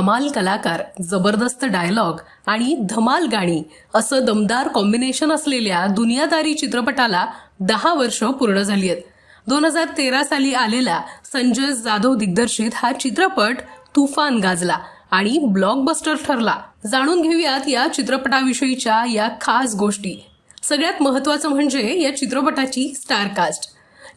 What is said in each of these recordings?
कमाल कलाकार, जबरदस्त डायलॉग आणि धमाल गाणी असं दमदार कॉम्बिनेशन असलेल्या दुनियादारी चित्रपटाला 10 वर्ष पूर्ण झाली आहेत. 2013 साली आलेला संजय जाधव दिग्दर्शित हा चित्रपट तुफान गाजला आणि ब्लॉकबस्टर ठरला. जाणून घेऊयात या चित्रपटाविषयीच्या या खास गोष्टी. सगळ्यात महत्त्वाचं म्हणजे या चित्रपटाची स्टार कास्ट.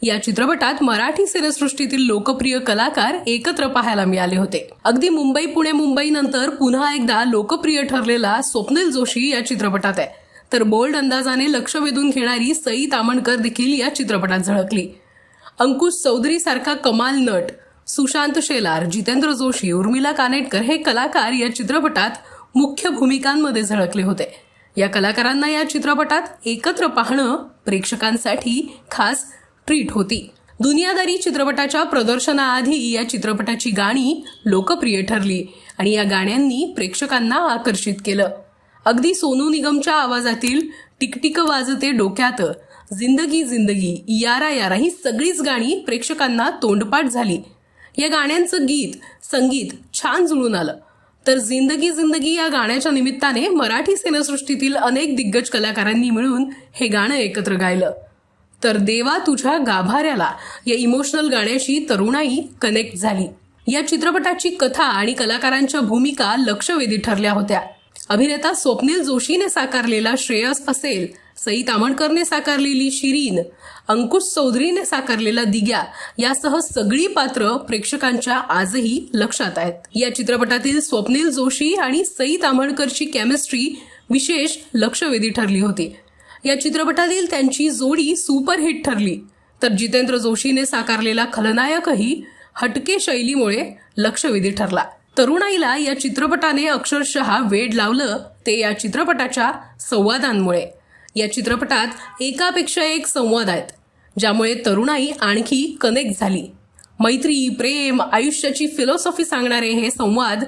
या चित्रपटात मराठी सिनेसृष्टीतील लोकप्रिय कलाकार एकत्र पाहायला मिळाले होते. अगदी मुंबई पुणे मुंबई नंतर पुन्हा एकदा लोकप्रिय ठरलेला स्वप्नील जोशी या चित्रपटात आहे. तर बोल्ड अंदाजाने लक्ष वेधून घेणारी सई तामणकर देखील या चित्रपटात झळकली. अंकुश चौधरी सारखा कमाल नट, सुशांत शेलार, जितेंद्र जोशी, उर्मिला कानेटकर हे कलाकार या चित्रपटात मुख्य भूमिकांमध्ये झळकले होते. या कलाकारांना या चित्रपटात एकत्र पाहणं प्रेक्षकांसाठी खास ट्रीट होती. दुनियादारी चित्रपटाच्या प्रदर्शनाआधी या चित्रपटाची गाणी लोकप्रिय ठरली आणि या गाण्यांनी प्रेक्षकांना आकर्षित केलं. अगदी सोनू निगमच्या आवाजातील टिकटिक वाजते डोक्यात, जिंदगी जिंदगी, यारा यारा ही सगळीच गाणी प्रेक्षकांना तोंडपाठ झाली. या गाण्यांचं संगीत छान जुळून आलं. तर जिंदगी जिंदगी या गाण्याच्या निमित्ताने मराठी सिनेसृष्टीतील अनेक दिग्गज कलाकारांनी मिळून हे गाणं एकत्र गायलं. तर देवा तुझ्या गाभाऱ्याला या इमोशनल गाण्याशी तरुणाई कनेक्ट झाली. या चित्रपटाची कथा आणि कलाकारांच्या भूमिका लक्षवेधी ठरल्या होत्या. अभिनेता स्वप्नील जोशीने साकारलेला श्रेयस असेल, सई तामणकरने साकारलेली शिरीन, अंकुश चौधरीने साकारलेला दिग्या यासह सगळी पात्र प्रेक्षकांच्या आजही लक्षात आहेत. या चित्रपटातील स्वप्नील जोशी आणि सई तामणकरची केमिस्ट्री विशेष लक्षवेधी ठरली होती. या चित्रपटातील त्यांची जोडी सुपरहिट ठरली. तर जितेंद्र जोशीने साकारलेला खलनायकही हटके शैलीमुळे लक्षवेधी ठरला. तरुणाईला या चित्रपटाने अक्षरशः वेड लावलं ते या चित्रपटाच्या संवादांमुळे. या चित्रपटात एकापेक्षा एक संवाद आहेत, ज्यामुळे तरुणाई आणखी कनेक्ट झाली. मैत्री, प्रेम, आयुष्याची फिलॉसॉफी सांगणारे हे संवाद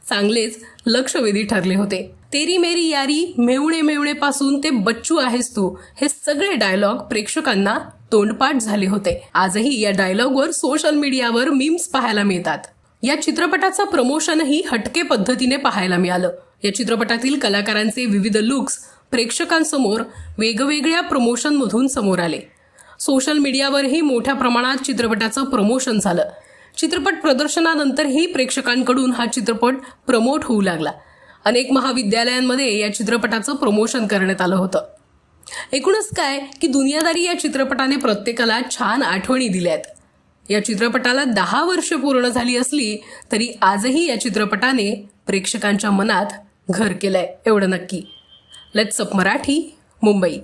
चांगलेच लक्षवेधी ठरले होते. तेरी मेरी यारी, मेवणे मेवणे पासून ते बच्चू आहेस तू, हे सगळे डायलॉग प्रेक्षकांना तोंडपाठ झाले होते. आजही या डायलॉगवर सोशल मीडियावर मीम्स पाहायला मिळतात. या चित्रपटाचं प्रमोशनही हटके पद्धतीने पाहायला मिळालं. या चित्रपटातील कलाकारांचे विविध लुक्स प्रेक्षकांसमोर वेगवेगळ्या प्रमोशनमधून समोर आले. सोशल मीडियावरही मोठ्या प्रमाणात चित्रपटाचं प्रमोशन झालं. चित्रपट प्रदर्शनानंतरही प्रेक्षकांकडून हा चित्रपट प्रमोट होऊ लागला. अनेक महाविद्यालयांमध्ये या चित्रपटाचं प्रमोशन करण्यात आलं होतं. एकूणच काय की दुनियादारी या चित्रपटाने प्रत्येकाला छान आठवणी दिल्यात. या चित्रपटाला 10 वर्ष पूर्ण झाली असली तरी आजही या चित्रपटाने प्रेक्षकांच्या मनात घर केलंय एवढं नक्की. Let's up Marathi, Mumbai.